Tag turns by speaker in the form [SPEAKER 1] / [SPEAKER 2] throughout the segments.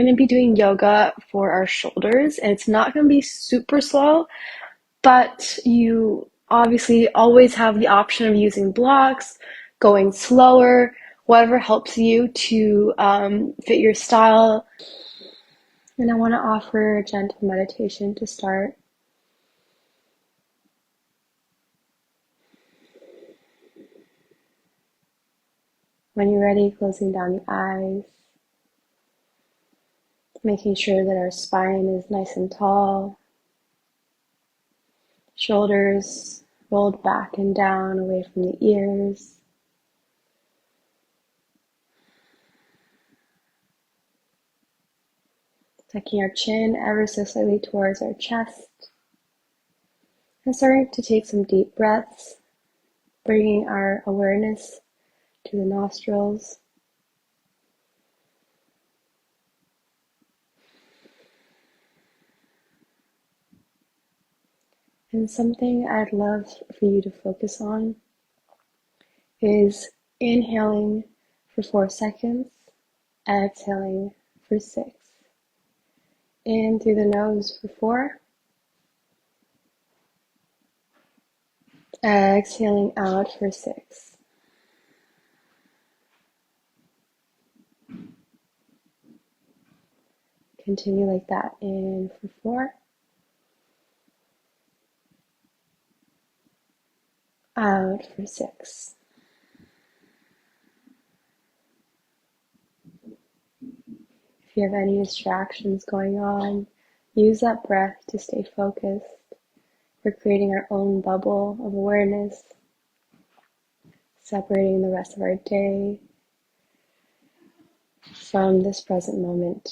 [SPEAKER 1] going to be doing yoga for our shoulders, and it's not going to be super slow, but you obviously always have the option of using blocks, going slower, whatever helps you to fit your style. And I want to offer a gentle meditation to start. When you're ready, closing down the eyes, making sure that our spine is nice and tall, shoulders rolled back and down away from the ears. Tucking our chin ever so slightly towards our chest. And starting to take some deep breaths, bringing our awareness to the nostrils. And something I'd love for you to focus on is inhaling for 4 seconds, exhaling for 6. In through the nose for 4. Exhaling out for 6. Continue like that. In for 4. Out for 6. If you have any distractions going on, use that breath to stay focused. We're creating our own bubble of awareness, separating the rest of our day from this present moment.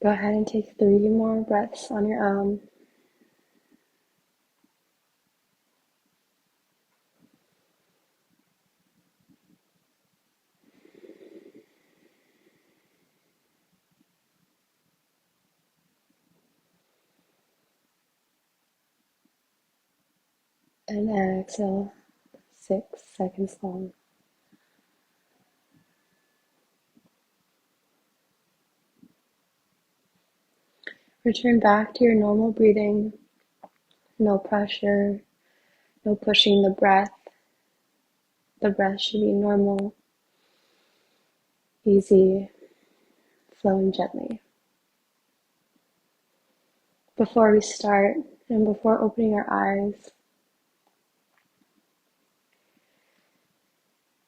[SPEAKER 1] Go ahead and take 3 more breaths on your own. And exhale 6 seconds long. Return back to your normal breathing. No pressure, no pushing the breath. The breath should be normal, easy, flowing gently. Before we start and before opening our eyes,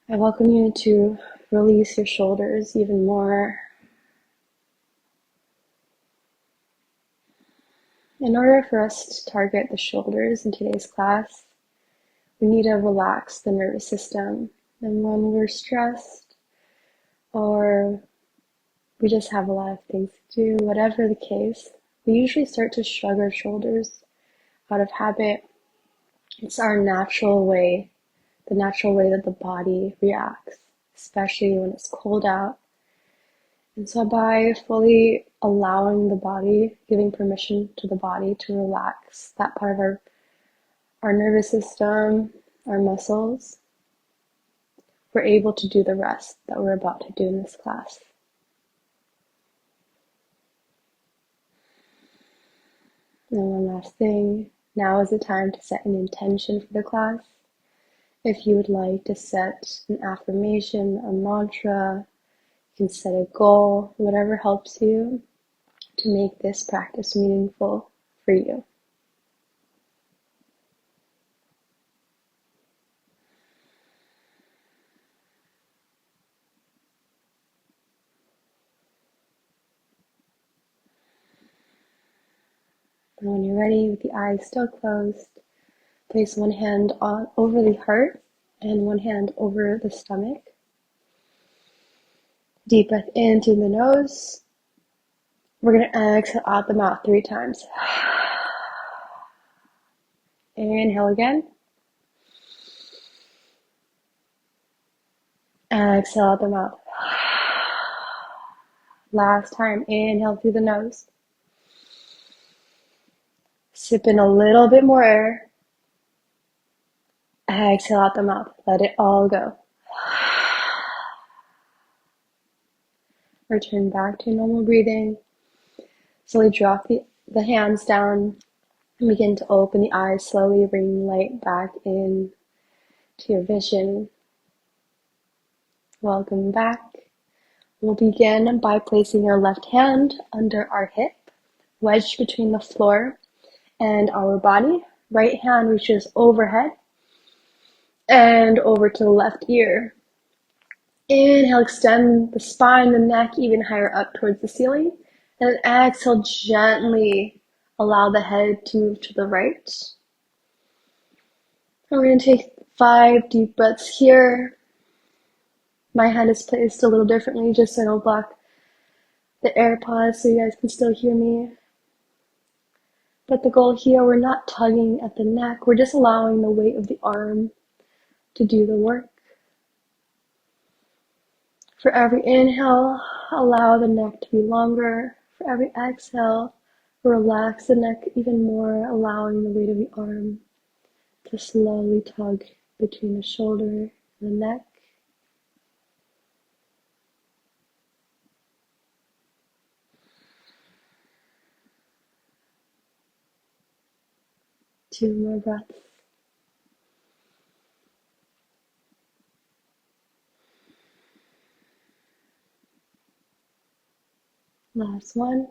[SPEAKER 1] I welcome you to release your shoulders even more. In order for us to target the shoulders in today's class, we need to relax the nervous system. And when we're stressed or we just have a lot of things to do, whatever the case, we usually start to shrug our shoulders out of habit. It's our natural way, the natural way that the body reacts, especially when it's cold out. And so by fully allowing the body, giving permission to the body to relax that part of our nervous system, our muscles, we're able to do the rest that we're about to do in this class. And one last thing, now is the time to set an intention for the class. If you would like to set an affirmation, a mantra, you can set a goal, whatever helps you to make this practice meaningful for you. And when you're ready, with the eyes still closed, place one hand over the heart and one hand over the stomach. Deep breath in through the nose. We're going to exhale out the mouth 3 times. Inhale again. Exhale out the mouth. Last time, inhale through the nose. Sip in a little bit more air. Exhale out the mouth. Let it all go. Return back to normal breathing. Slowly drop the hands down and begin to open the eyes, slowly bringing light back in to your vision. Welcome back. We'll begin by placing your left hand under our hip, wedged between the floor and our body. Right hand reaches overhead and over to the left ear. Inhale, extend the spine, the neck even higher up towards the ceiling. And exhale, gently allow the head to move to the right. And we're going to take 5 deep breaths here. My hand is placed a little differently just so I don't block the AirPods so you guys can still hear me. But the goal here, we're not tugging at the neck. We're just allowing the weight of the arm to do the work. For every inhale, allow the neck to be longer. For every exhale, relax the neck even more, allowing the weight of the arm to slowly tug between the shoulder and the neck. Two more breaths. Last one.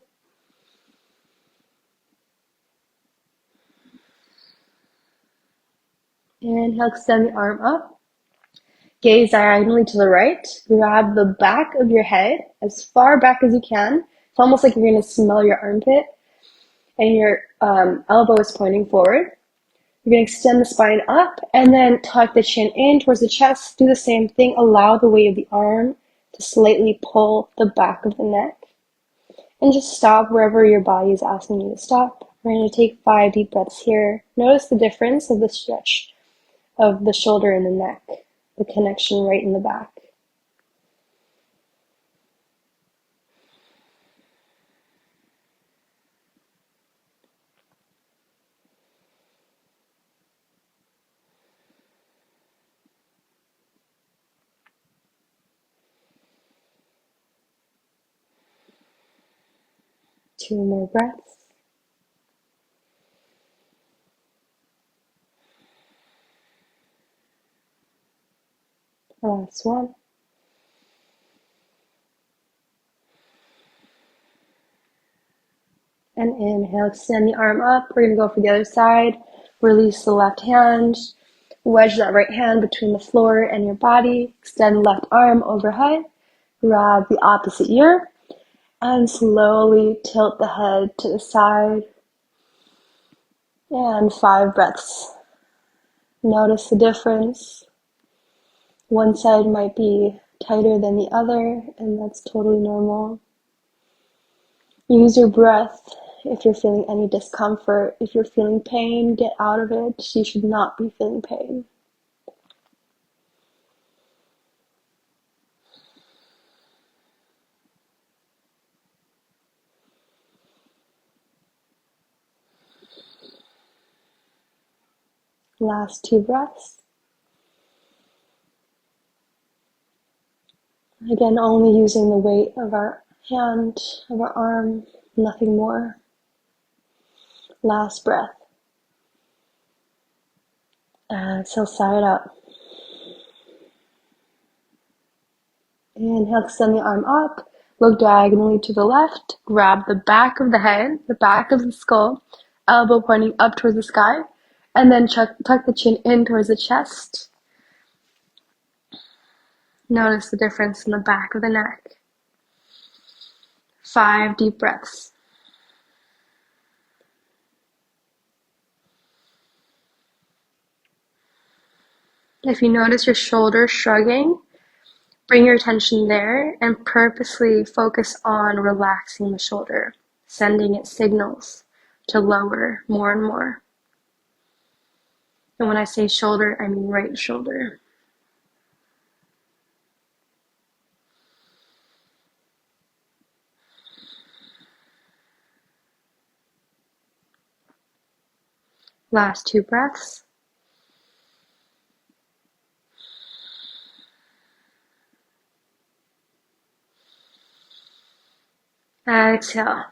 [SPEAKER 1] Inhale, extend the arm up. Gaze diagonally to the right. Grab the back of your head as far back as you can. It's almost like you're going to smell your armpit and your elbow is pointing forward. You're going to extend the spine up and then tuck the chin in towards the chest. Do the same thing. Allow the weight of the arm to slightly pull the back of the neck. And just stop wherever your body is asking you to stop. We're going to take 5 deep breaths here. Notice the difference of the stretch of the shoulder and the neck, the connection right in the back. Two more breaths. Last one. And inhale, extend the arm up. We're going to go for the other side. Release the left hand. Wedge that right hand between the floor and your body. Extend left arm overhead. Grab the opposite ear. And slowly tilt the head to the side. And 5 breaths. Notice the difference. One side might be tighter than the other, and that's totally normal. Use your breath if you're feeling any discomfort. If you're feeling pain, get out of it. You should not be feeling pain. Last 2 breaths. Again, only using the weight of our hand, of our arm, nothing more. Last breath. Exhale, sigh it out. Inhale, extend the arm up. Look diagonally to the left. Grab the back of the head, the back of the skull, elbow pointing up towards the sky. And then tuck the chin in towards the chest. Notice the difference in the back of the neck. 5 deep breaths. If you notice your shoulders shrugging, bring your attention there and purposely focus on relaxing the shoulder, sending it signals to lower more and more. And when I say shoulder, I mean right shoulder. Last 2 breaths. Exhale.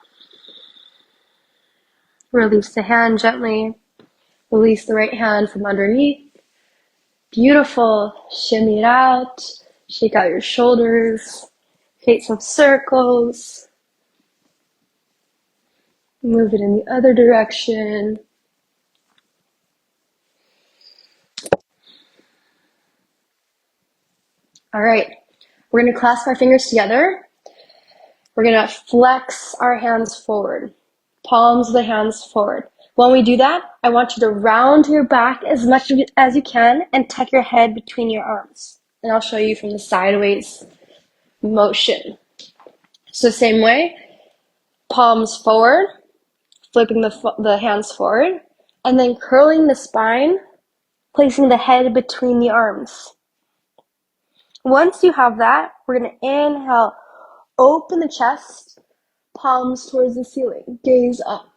[SPEAKER 1] Release the hand gently. Release the right hand from underneath. Beautiful. Shimmy it out. Shake out your shoulders. Create some circles. Move it in the other direction. All right. We're going to clasp our fingers together. We're going to flex our hands forward. Palms of the hands forward. When we do that, I want you to round your back as much as you can and tuck your head between your arms. And I'll show you from the sideways motion. So same way, palms forward, flipping the hands forward, and then curling the spine, placing the head between the arms. Once you have that, we're going to inhale, open the chest, palms towards the ceiling, gaze up.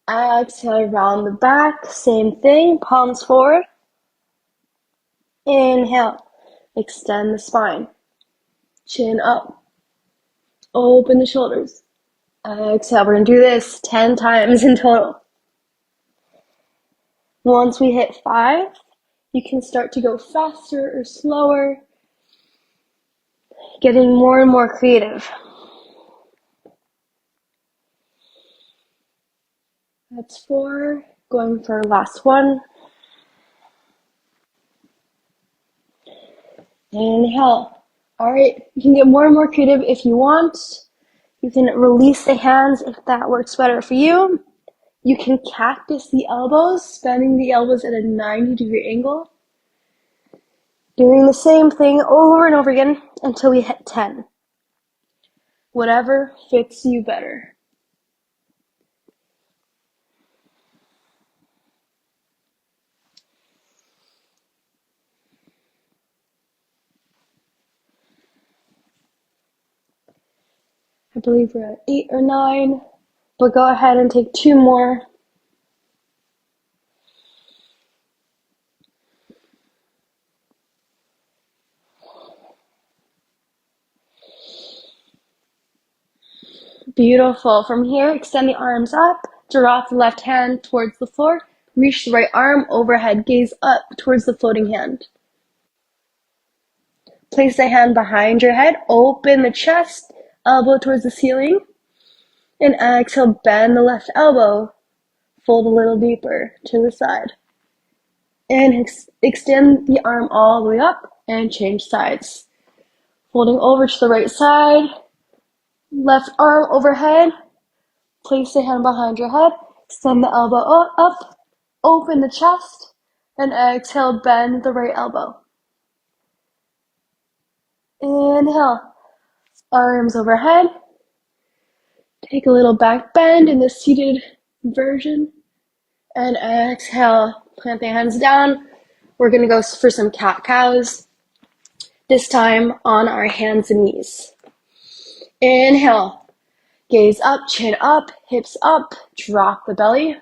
[SPEAKER 1] Exhale, round the back, same thing, palms forward. Inhale, extend the spine, chin up, open the shoulders. Exhale, we're going to do this 10 times in total. Once we hit 5, you can start to go faster or slower, getting more and more creative. That's 4, going for our last one. Inhale. All right, you can get more and more creative if you want. You can release the hands if that works better for you. You can cactus the elbows, bending the elbows at a 90-degree angle. Doing the same thing over and over again until we hit 10. Whatever fits you better. I believe we're at 8 or 9, but go ahead and take 2 more. Beautiful. From here, extend the arms up, drop the left hand towards the floor, reach the right arm overhead, gaze up towards the floating hand. Place the hand behind your head, open the chest, elbow towards the ceiling, and exhale, bend the left elbow, fold a little deeper to the side. And extend the arm all the way up and change sides. Folding over to the right side, left arm overhead, place the hand behind your head, extend the elbow up, open the chest, and exhale, bend the right elbow. Inhale, arms overhead. Take a little back bend in the seated version. And exhale, plant the hands down. We're going to go for some cat-cows. This time on our hands and knees. Inhale, gaze up, chin up, hips up, drop the belly.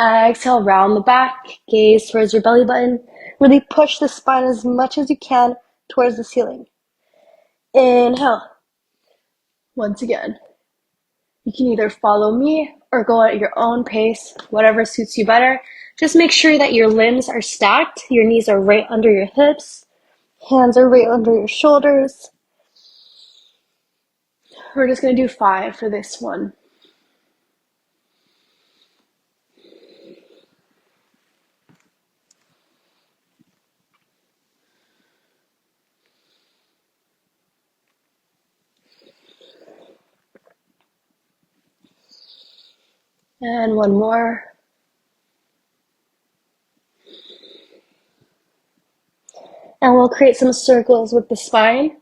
[SPEAKER 1] Exhale, round the back, gaze towards your belly button. Really push the spine as much as you can towards the ceiling. Inhale. Once again, you can either follow me or go at your own pace, whatever suits you better. Just make sure that your limbs are stacked, your knees are right under your hips, hands are right under your shoulders. We're just going to do 5 for this one. And one more. And we'll create some circles with the spine.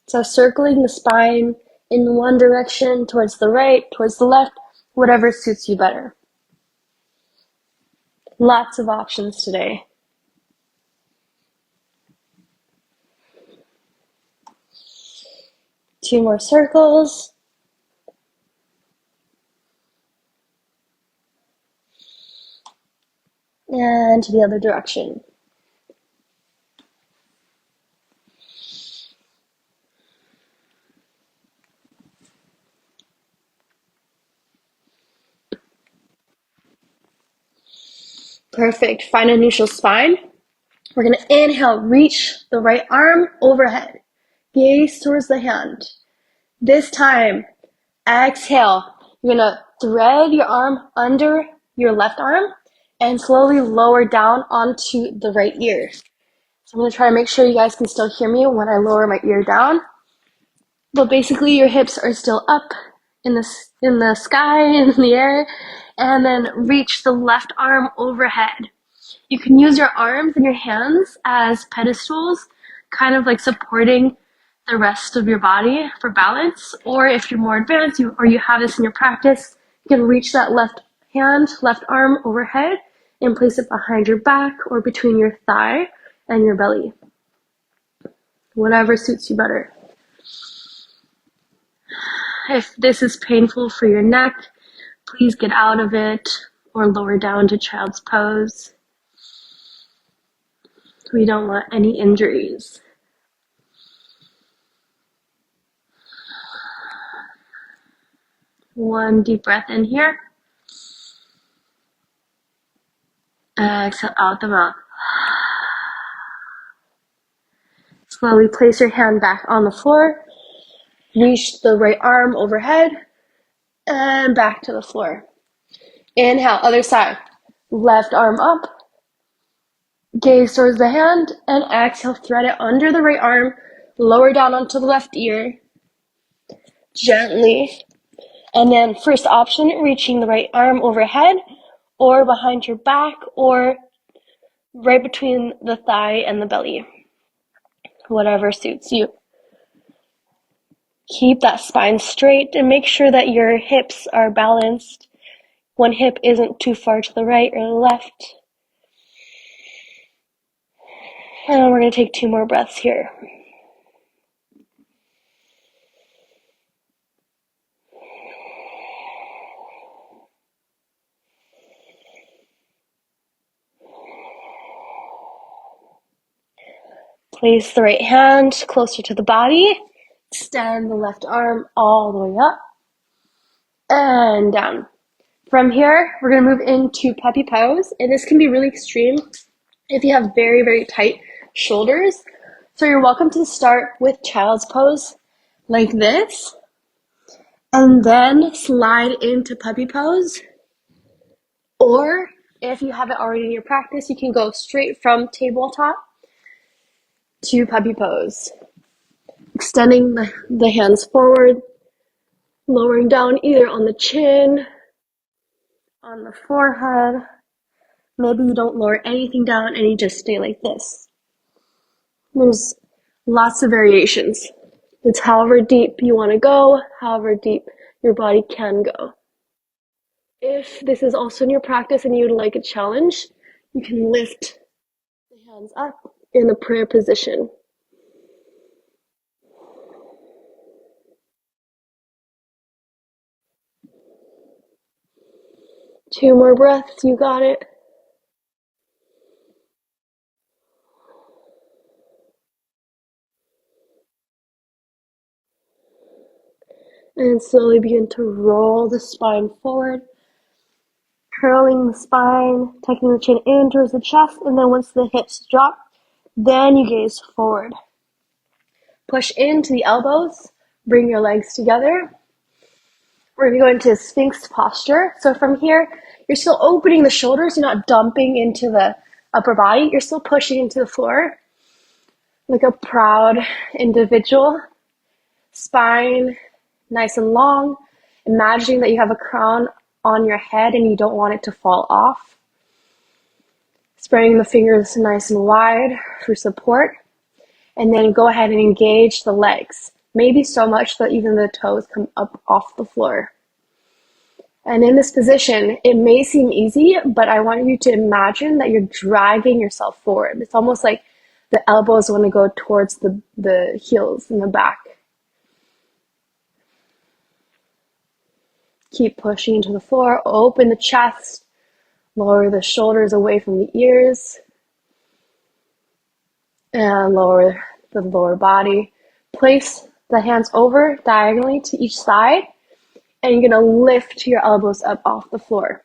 [SPEAKER 1] So circling the spine in one direction, towards the right, towards the left, whatever suits you better. Lots of options today. Two more circles. and to the other direction. Perfect. Find a neutral spine. We're going to inhale, reach the right arm overhead. Gaze towards the hand. This time, exhale. You're going to thread your arm under your left arm and slowly lower down onto the right ear. So I'm going to try to make sure you guys can still hear me when I lower my ear down. But basically your hips are still up in the sky, in the air, and then reach the left arm overhead. You can use your arms and your hands as pedestals, kind of like supporting the rest of your body for balance. Or if you're more advanced, or you have this in your practice, you can reach that left hand, left arm overhead and place it behind your back or between your thigh and your belly. Whatever suits you better. If this is painful for your neck, please get out of it or lower down to child's pose. We don't want any injuries. One deep breath in here. Exhale out the mouth. Slowly place your hand back on the floor. Reach the right arm overhead and back to the floor. Inhale, other side. Left arm up. Gaze towards the hand and exhale, thread it under the right arm. Lower down onto the left ear. Gently. And then first option, reaching the right arm overhead or behind your back or right between the thigh and the belly. Whatever suits you. Keep that spine straight and make sure that your hips are balanced. One hip isn't too far to the right or the left. And we're going to take 2 more breaths here. Place the right hand closer to the body. Extend the left arm all the way up and down. From here, we're going to move into puppy pose. And this can be really extreme if you have very, very tight shoulders. So you're welcome to start with child's pose like this. And then slide into puppy pose. Or if you have it already in your practice, you can go straight from tabletop to puppy pose. Extending the hands forward, lowering down either on the chin, on the forehead. Maybe you don't lower anything down and you just stay like this. There's lots of variations. It's however deep you want to go, however deep your body can go. If this is also in your practice and you would like a challenge, you can lift the hands up in a prayer position. Two more breaths, you got it. And slowly begin to roll the spine forward, curling the spine, tucking the chin in towards the chest, and then once the hips drop, then you gaze forward. Push into the elbows, bring your legs together. We're going to go into Sphinx posture. So from here, you're still opening the shoulders, you're not dumping into the upper body, you're still pushing into the floor like a proud individual. Spine nice and long, imagining that you have a crown on your head and you don't want it to fall off. Spreading the fingers nice and wide for support. And then go ahead and engage the legs. Maybe so much that even the toes come up off the floor. And in this position, it may seem easy, but I want you to imagine that you're dragging yourself forward. It's almost like the elbows want to go towards the heels in the back. Keep pushing into the floor, open the chest, Lower the shoulders away from the ears and lower the lower body. Place the hands over diagonally to each side, and you're going to lift your elbows up off the floor.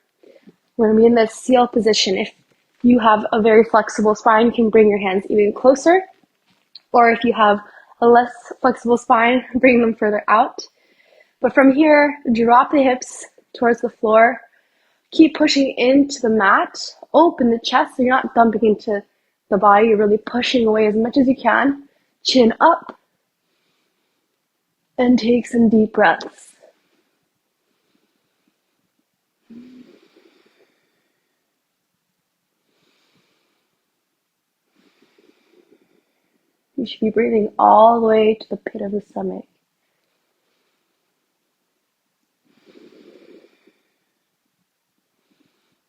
[SPEAKER 1] We're going to be in this seal position. If you have a very flexible spine, you can bring your hands even closer, or if you have a less flexible spine, bring them further out. But from here, drop the hips towards the floor. Keep pushing into the mat. Open the chest so you're not dumping into the body. You're really pushing away as much as you can. Chin up. And take some deep breaths. You should be breathing all the way to the pit of the stomach.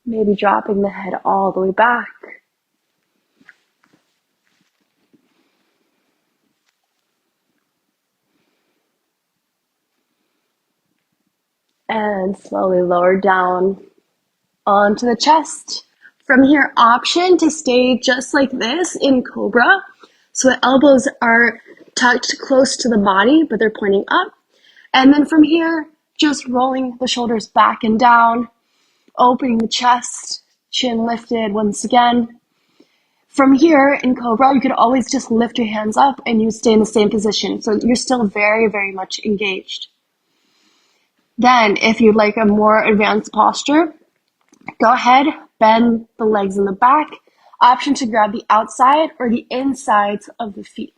[SPEAKER 1] Maybe dropping the head all the way back. And slowly lower down onto the chest. From here, option to stay just like this in Cobra. So the elbows are tucked close to the body, but they're pointing up. And then from here, just rolling the shoulders back and down, opening the chest, chin lifted once again. From here in Cobra, you could always just lift your hands up and you stay in the same position. So you're still very, very much engaged. Then, if you'd like a more advanced posture, go ahead, bend the legs in the back. Option to grab the outside or the insides of the feet.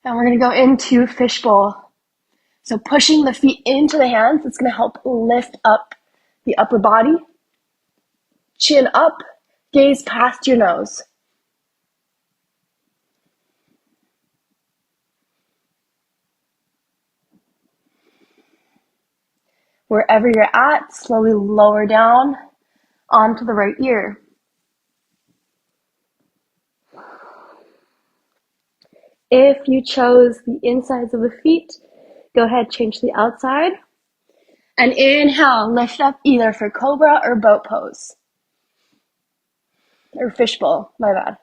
[SPEAKER 1] Now we're going to go into fishbowl. So pushing the feet into the hands, it's going to help lift up the upper body. Chin up, gaze past your nose. Wherever you're at, slowly lower down onto the right ear. If you chose the insides of the feet, go ahead, change the outside. And inhale, lift up either for cobra or boat pose. Or fishbowl, my bad.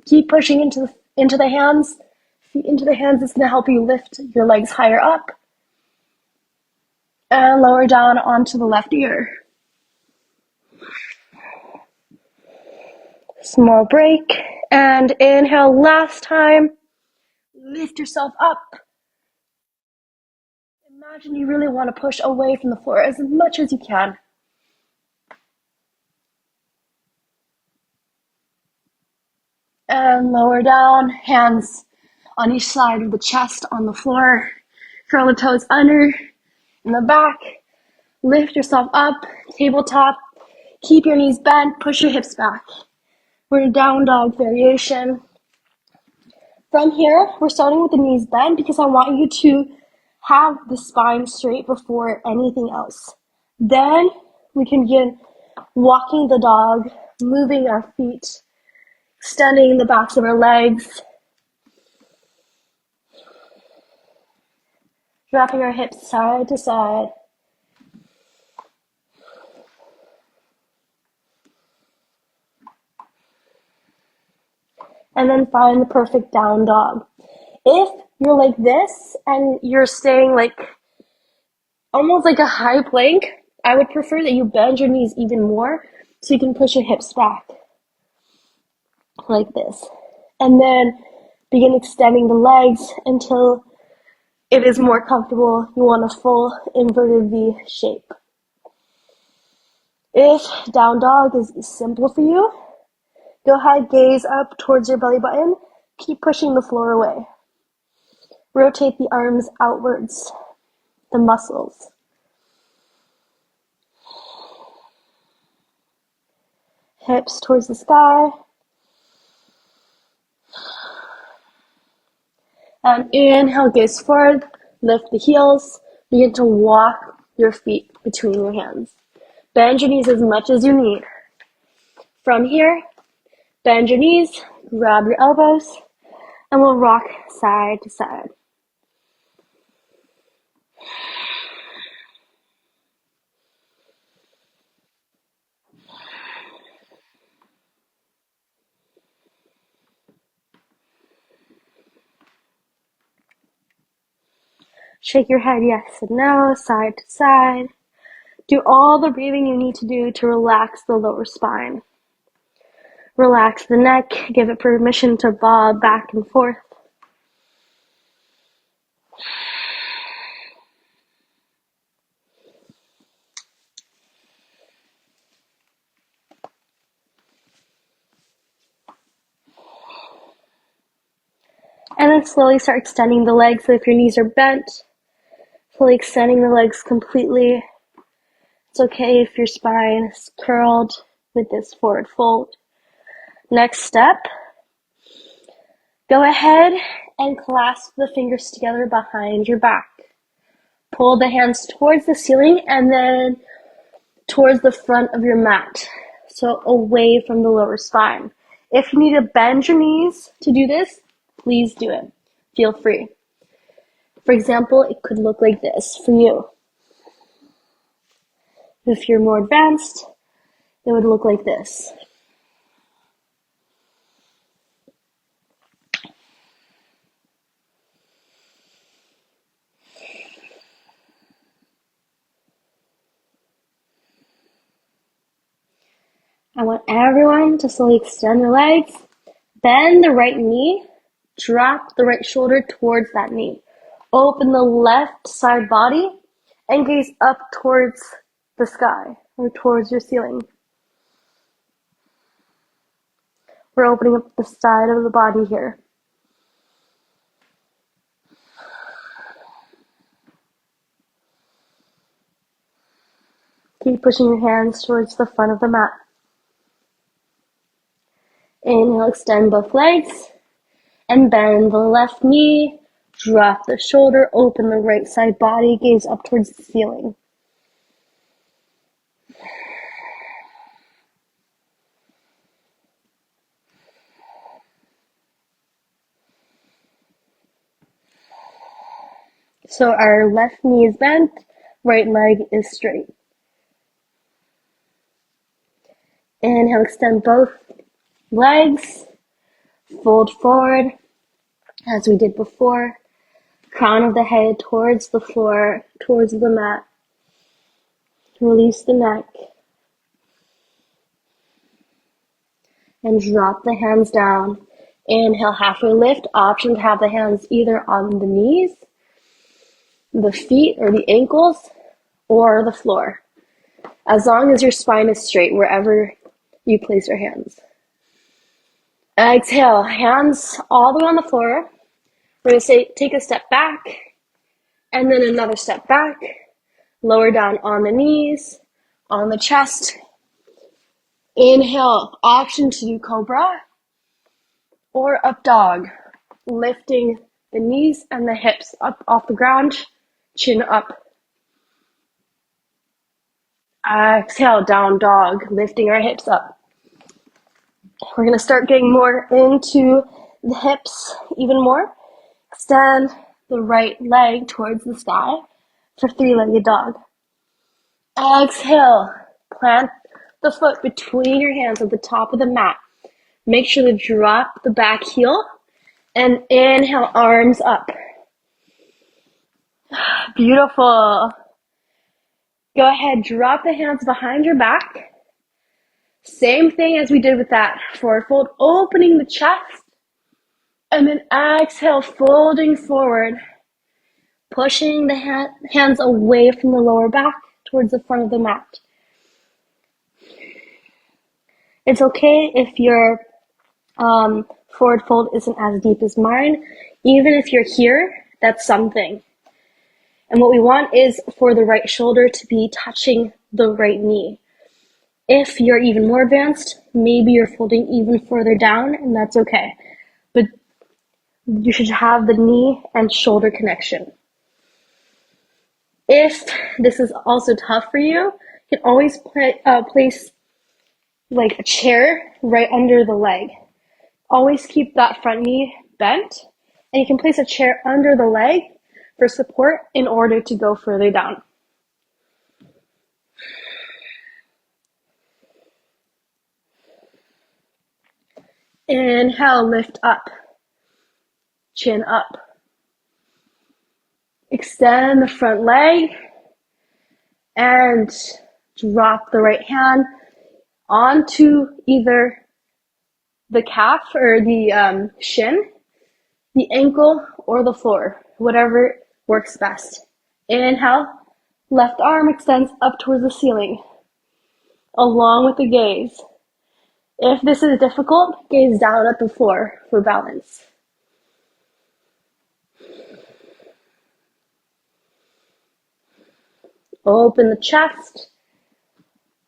[SPEAKER 1] Keep pushing into the hands. Feet into the hands is going to help you lift your legs higher up. And lower down onto the left ear. Small break. And inhale last time. Lift yourself up. Imagine you really want to push away from the floor as much as you can. And lower down, hands on each side of the chest on the floor. Curl the toes under, in the back. Lift yourself up, tabletop. Keep your knees bent, push your hips back. We're in down dog variation. From here, we're starting with the knees bent because I want you to have the spine straight before anything else. Then we can begin walking the dog, moving our feet, extending the backs of our legs, dropping our hips side to side. And then find the perfect down dog. If you're like this and you're staying like almost like a high plank, I would prefer that you bend your knees even more so you can push your hips back like this. And then begin extending the legs until it is more comfortable. You want a full inverted V shape. If down dog is simple for you, go ahead, gaze up towards your belly button. Keep pushing the floor away. Rotate the arms outwards, the muscles. Hips towards the sky. And inhale, gaze forward, lift the heels. Begin to walk your feet between your hands. Bend your knees as much as you need. From here, bend your knees, grab your elbows, and we'll rock side to side. Shake your head yes and no, side to side. Do all the breathing you need to do to relax the lower spine. Relax the neck, give it permission to bob back and forth. And then slowly start extending the legs. So if your knees are bent, slowly extending the legs completely. It's okay if your spine is curled with this forward fold. Next step, go ahead and clasp the fingers together behind your back. Pull the hands towards the ceiling and then towards the front of your mat, so away from the lower spine. If you need to bend your knees to do this, please do it. Feel free. For example, it could look like this for you. If you're more advanced, it would look like this. I want everyone to slowly extend their legs, bend the right knee, drop the right shoulder towards that knee. Open the left side body and gaze up towards the sky or towards your ceiling. We're opening up the side of the body here. Keep pushing your hands towards the front of the mat. Inhale, extend both legs and bend the left knee. Drop the shoulder, open the right side body, gaze up towards the ceiling. So our left knee is bent, right leg is straight. Inhale, extend both legs, fold forward as we did before. Crown of the head towards the floor, towards the mat. Release the neck. And drop the hands down. Inhale, halfway lift. Option to have the hands either on the knees, the feet or the ankles, or the floor. As long as your spine is straight wherever you place your hands. Exhale, hands all the way on the floor. We're going to take a step back and then another step back. Lower down on the knees, on the chest. Inhale, option to do cobra or up dog. Lifting the knees and the hips up off the ground, chin up. Exhale, down dog, lifting our hips up. We're going to start getting more into the hips even more. Extend the right leg towards the sky for three-legged dog. Exhale, plant the foot between your hands at the top of the mat. Make sure to drop the back heel and inhale, arms up. Beautiful. Go ahead, drop the hands behind your back. Same thing as we did with that forward fold, opening the chest. And then exhale, folding forward, pushing the hands away from the lower back towards the front of the mat. It's okay if your forward fold isn't as deep as mine. Even if you're here, that's something. And what we want is for the right shoulder to be touching the right knee. If you're even more advanced, maybe you're folding even further down, and that's okay. But you should have the knee and shoulder connection. If this is also tough for you, you can always place like a chair right under the leg. Always keep that front knee bent, and you can place a chair under the leg for support in order to go further down. Inhale, lift up, chin up. Extend the front leg and drop the right hand onto either the calf or the shin, the ankle, or the floor, whatever works best. Inhale, left arm extends up towards the ceiling, along with the gaze. If this is difficult, gaze down at the floor for balance. Open the chest.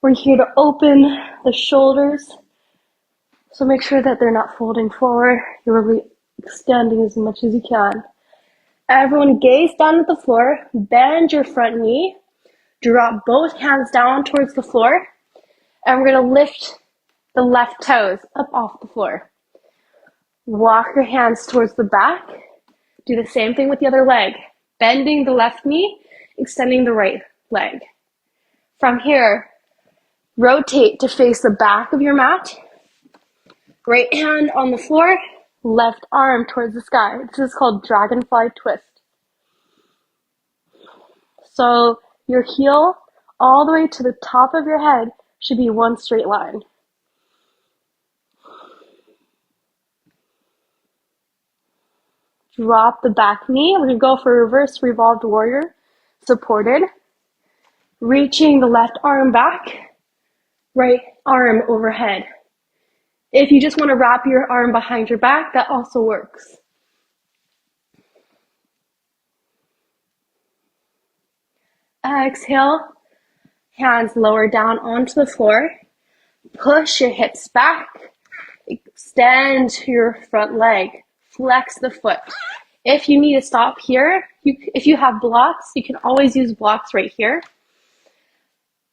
[SPEAKER 1] We're here to open the shoulders. So make sure that they're not folding forward. You're really extending as much as you can. Everyone gaze down at the floor. Bend your front knee. Drop both hands down towards the floor. And we're going to lift the left toes up off the floor. Walk your hands towards the back. Do the same thing with the other leg. Bending the left knee, extending the right leg. From here, rotate to face the back of your mat. Right hand on the floor, left arm towards the sky. This is called dragonfly twist. So your heel all the way to the top of your head should be one straight line. Drop the back knee. We're going to go for reverse revolved warrior. Supported. Reaching the left arm back. Right arm overhead. If you just want to wrap your arm behind your back, that also works. Exhale. Hands lower down onto the floor. Push your hips back. Extend your front leg. Flex the foot. If you need to stop here, if you have blocks, you can always use blocks right here.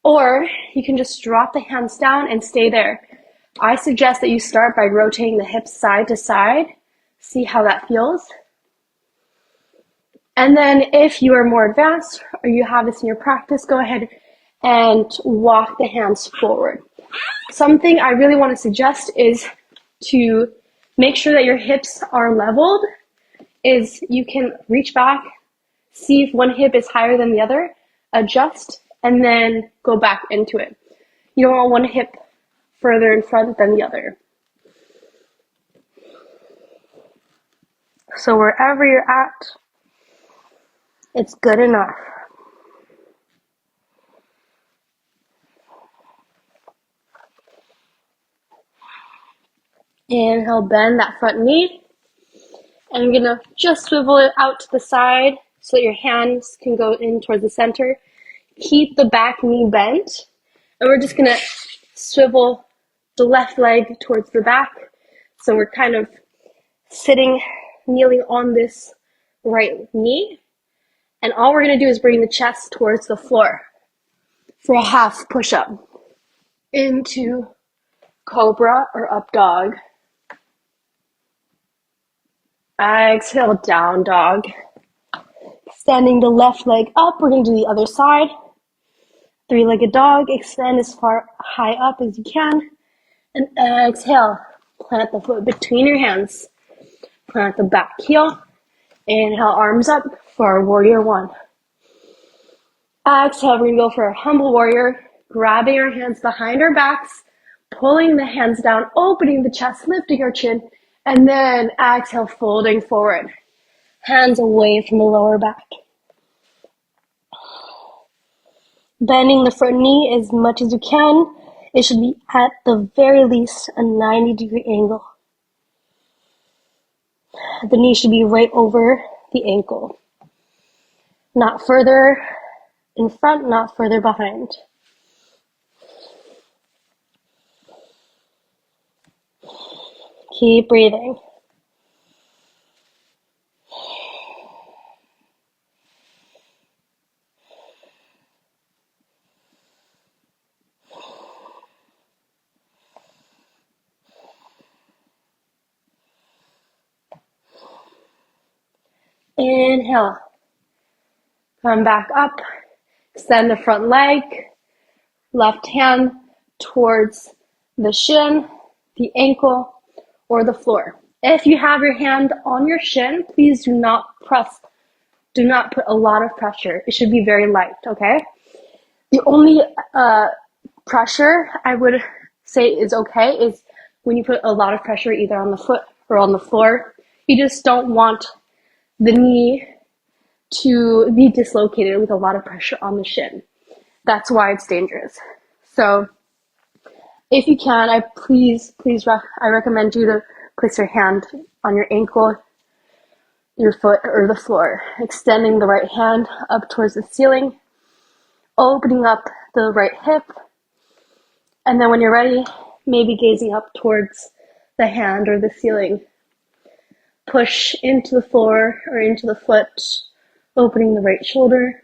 [SPEAKER 1] Or you can just drop the hands down and stay there. I suggest that you start by rotating the hips side to side. See how that feels. And then if you are more advanced or you have this in your practice, go ahead and walk the hands forward. Something I really want to suggest is to make sure that your hips are leveled. Is you can reach back, see if one hip is higher than the other, adjust, and then go back into it. You don't want one hip further in front than the other. So wherever you're at, it's good enough. Inhale, bend that front knee. And I'm gonna just swivel it out to the side so that your hands can go in towards the center. Keep the back knee bent. And we're just gonna swivel the left leg towards the back. So we're kind of sitting, kneeling on this right knee. And all we're gonna do is bring the chest towards the floor for a half push-up into cobra or up dog. Exhale, down dog. Extending the left leg up. We're going to do the other side. Three-legged dog. Extend as far high up as you can. And exhale. Plant the foot between your hands. Plant the back heel. Inhale, arms up for our warrior one. Exhale, we're going to go for a humble warrior. Grabbing our hands behind our backs. Pulling the hands down, opening the chest, lifting our chin. And then exhale, folding forward. Hands away from the lower back. Bending the front knee as much as you can. It should be at the very least a 90-degree angle. The knee should be right over the ankle. Not further in front, not further behind. Keep breathing. Inhale. Come back up. Extend the front leg. Left hand towards the shin, the ankle, or the floor. If you have your hand on your shin, please do not press do not put a lot of pressure. It should be very light, okay? The only pressure I would say is okay is when you put a lot of pressure either on the foot or on the floor. You just don't want the knee to be dislocated with a lot of pressure on the shin. That's why it's dangerous. So if you can, I recommend you to place your hand on your ankle, your foot, or the floor, extending the right hand up towards the ceiling, opening up the right hip, and then when you're ready, maybe gazing up towards the hand or the ceiling. Push into the floor or into the foot, opening the right shoulder.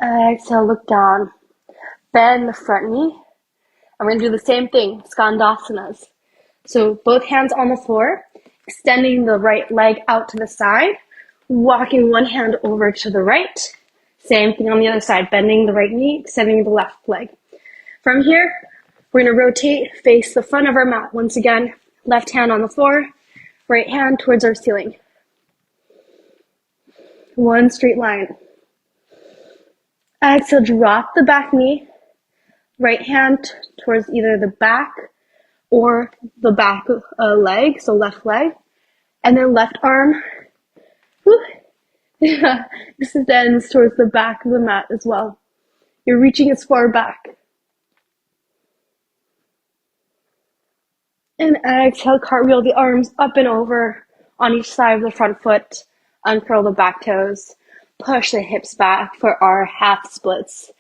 [SPEAKER 1] Exhale, look down. Bend the front knee. I'm going to do the same thing, Skandasanas. So both hands on the floor, extending the right leg out to the side, walking one hand over to the right. Same thing on the other side, bending the right knee, extending the left leg. From here, we're going to rotate, face the front of our mat. Once again, left hand on the floor, right hand towards our ceiling. One straight line. Exhale, drop the back knee, right hand towards either the back or the back leg, so left leg, and then left arm extends towards the back of the mat as well. You're reaching as far back. And exhale, cartwheel the arms up and over on each side of the front foot. Uncurl the back toes. Push the hips back for our half splits.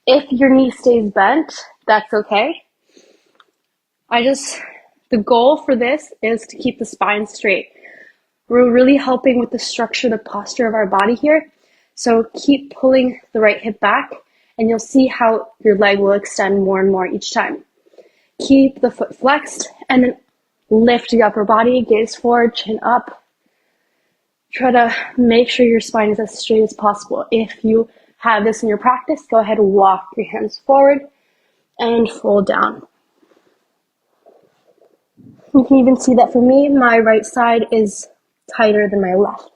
[SPEAKER 1] If your knee stays bent, that's okay. The goal for this is to keep the spine straight. We're really helping with the structure, the posture of our body here. So keep pulling the right hip back and you'll see how your leg will extend more and more each time. Keep the foot flexed and then lift the upper body, gaze forward, chin up. Try to make sure your spine is as straight as possible. If you have this in your practice, go ahead and walk your hands forward and fold down. You can even see that for me, my right side is tighter than my left.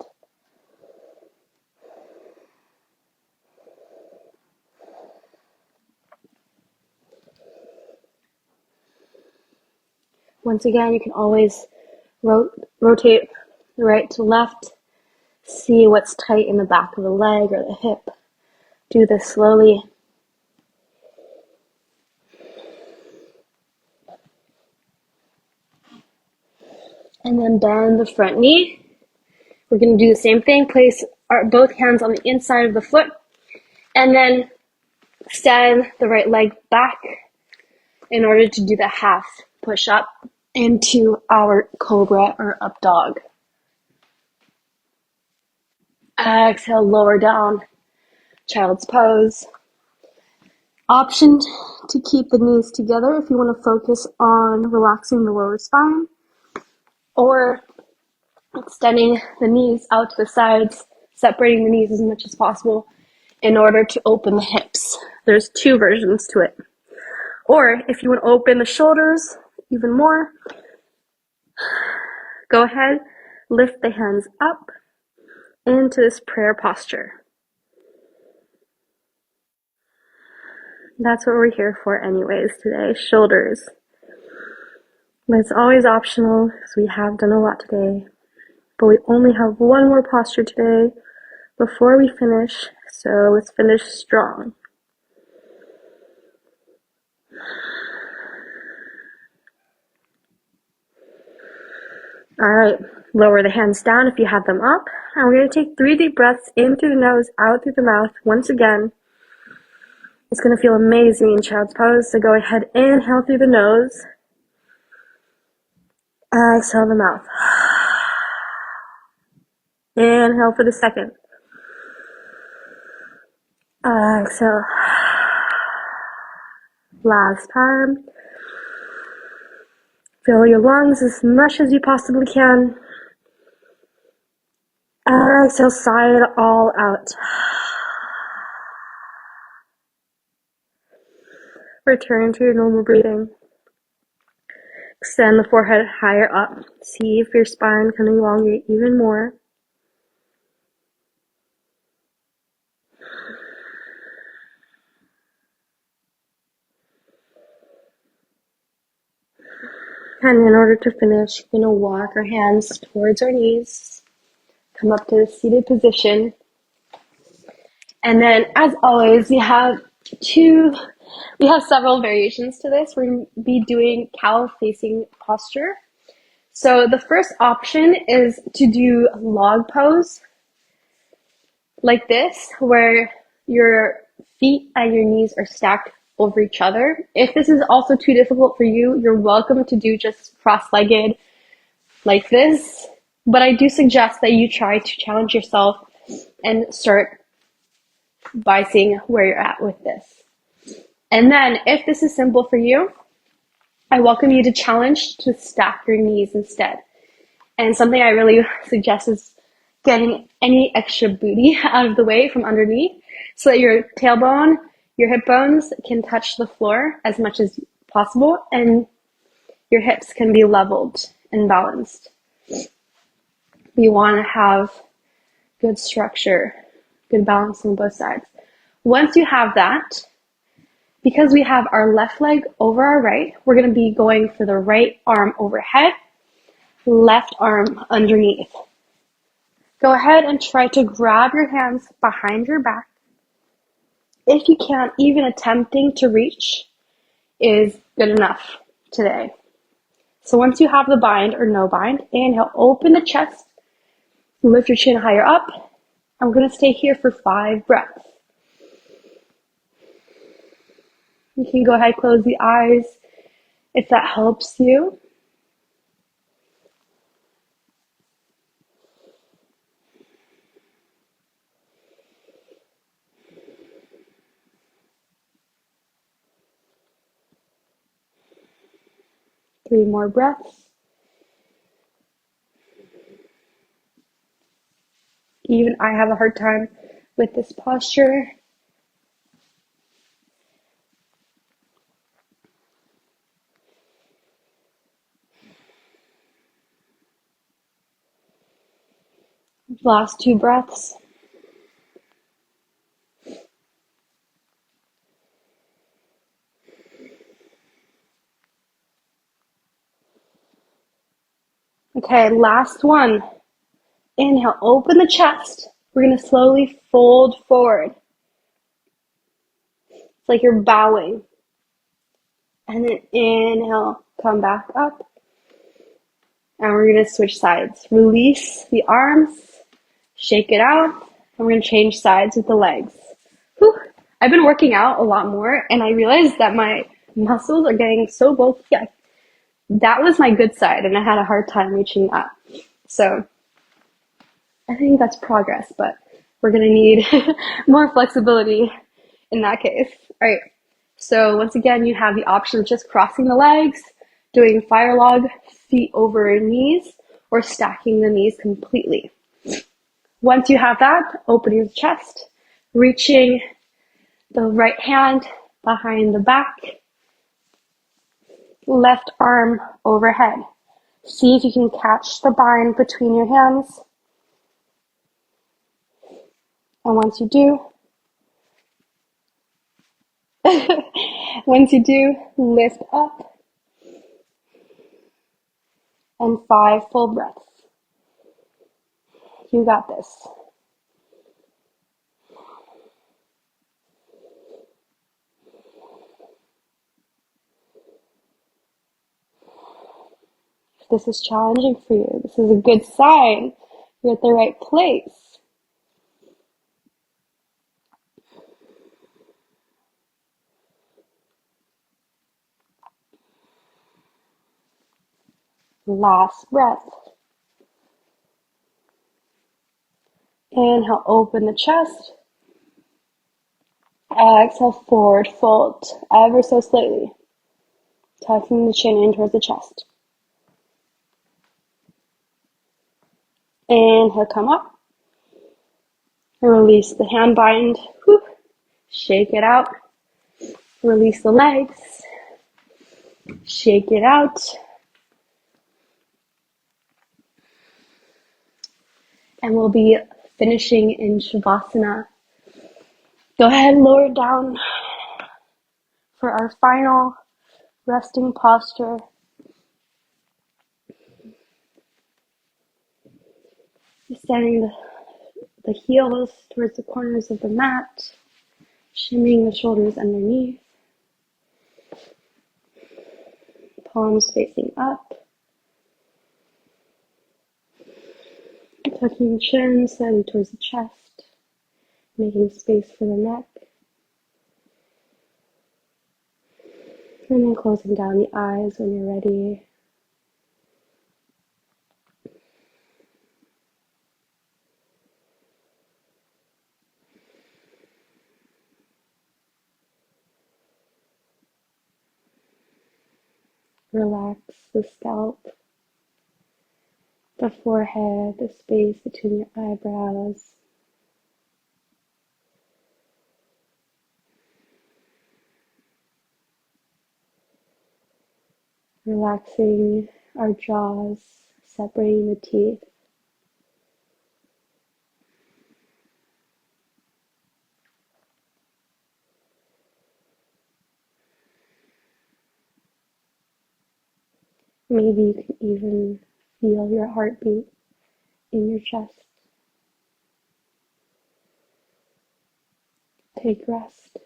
[SPEAKER 1] Once again, you can always rotate right to left. See what's tight in the back of the leg or the hip. Do this slowly. And then bend the front knee. We're going to do the same thing. Place both hands on the inside of the foot. And then extend the right leg back in order to do the half push up into our cobra or up dog. Exhale, lower down, child's pose. Option to keep the knees together if you want to focus on relaxing the lower spine, or extending the knees out to the sides, separating the knees as much as possible in order to open the hips. There's two versions to it. Or if you want to open the shoulders even more, go ahead, lift the hands up into this prayer posture. That's what we're here for anyways today, shoulders. But it's always optional because we have done a lot today. But we only have one more posture today before we finish, so let's finish strong. Alright, lower the hands down if you have them up. And we're going to take 3 deep breaths in through the nose, out through the mouth. Once again, it's going to feel amazing in child's pose. So go ahead, inhale through the nose. Exhale the mouth. Inhale for the second. Exhale. Last time. Fill your lungs as much as you possibly can. Exhale, sigh it all out. Return to your normal breathing. Extend the forehead higher up. See if your spine can elongate even more. And in order to finish, we're going to walk our hands towards our knees, come up to the seated position. And then, as always, we have several variations to this. We're going to be doing cow-facing posture. So the first option is to do log pose like this, where your feet and your knees are stacked over each other. If this is also too difficult for you, you're welcome to do just cross-legged like this. But I do suggest that you try to challenge yourself and start by seeing where you're at with this. And then if this is simple for you, I welcome you to challenge to stack your knees instead. And something I really suggest is getting any extra booty out of the way from underneath so that your tailbone, your hip bones can touch the floor as much as possible and your hips can be leveled and balanced. We want to have good structure, good balance on both sides. Once you have that, because we have our left leg over our right, we're going to be going for the right arm overhead, left arm underneath. Go ahead and try to grab your hands behind your back. If you can't, even attempting to reach is good enough today. So once you have the bind or no bind, inhale, open the chest, lift your chin higher up. And we're going to stay here for 5 breaths. You can go ahead, close the eyes if that helps you. Three more breaths. Even I have a hard time with this posture. Last 2 breaths. Okay, last one. Inhale, open the chest. We're going to slowly fold forward. It's like you're bowing. And then inhale, come back up. And we're going to switch sides. Release the arms, shake it out, and we're going to change sides with the legs. Whew. I've been working out a lot more, and I realized that my muscles are getting so bulky. That was my good side, and I had a hard time reaching up. So I think that's progress, but we're going to need more flexibility in that case. All right. So once again, you have the option of just crossing the legs, doing fire log, feet over knees, or stacking the knees completely. Once you have that, opening the chest, reaching the right hand behind the back, left arm overhead. See if you can catch the bind between your hands. And once you do, lift up. And 5 full breaths. You got this. If this is challenging for you, this is a good sign. You're at the right place. Last breath. Inhale, open the chest. Exhale, forward fold, ever so slightly. Tucking the chin in towards the chest. Inhale, come up. Release the hand bind. Whew. Shake it out. Release the legs. Shake it out. And we'll be finishing in Shavasana. Go ahead and lower it down for our final resting posture. Extending the heels towards the corners of the mat, shimmying the shoulders underneath, palms facing up, tucking the chin slightly towards the chest, making space for the neck, and then closing down the eyes when you're ready. Relax the scalp, the forehead, the space between your eyebrows. Relaxing our jaws, separating the teeth. Maybe you can even feel your heartbeat in your chest. Take rest.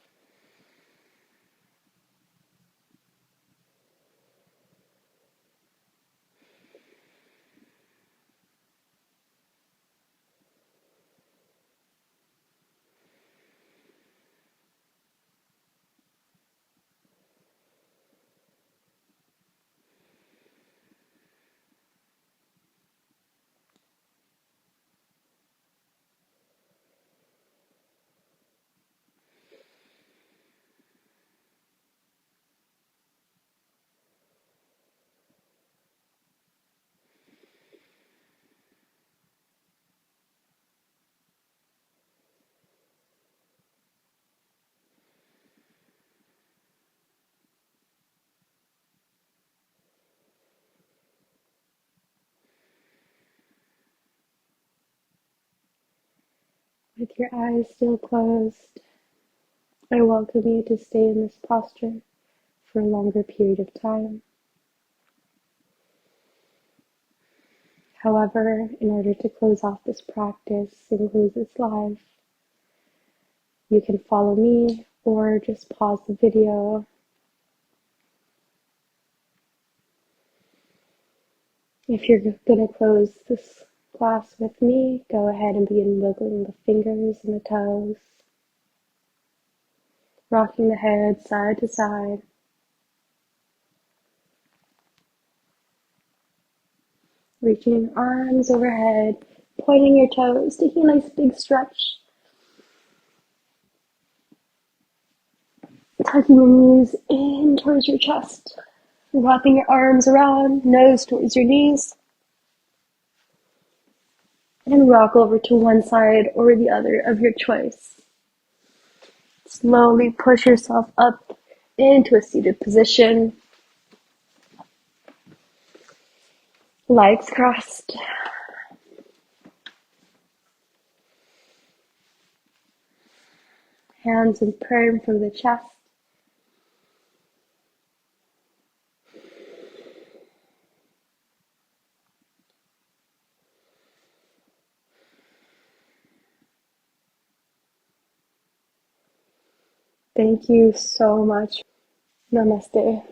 [SPEAKER 1] With your eyes still closed, I welcome you to stay in this posture for a longer period of time. However, in order to close off this practice and close this live, you can follow me or just pause the video. If you're going to close this class with me, go ahead and begin wiggling the fingers and the toes, rocking the head side to side, reaching your arms overhead, pointing your toes, taking a nice big stretch, tucking your knees in towards your chest, wrapping your arms around, nose towards your knees, and rock over to one side or the other of your choice. Slowly push yourself up into a seated position, legs crossed, hands in prayer in front of the chest. Thank you so much. Namaste.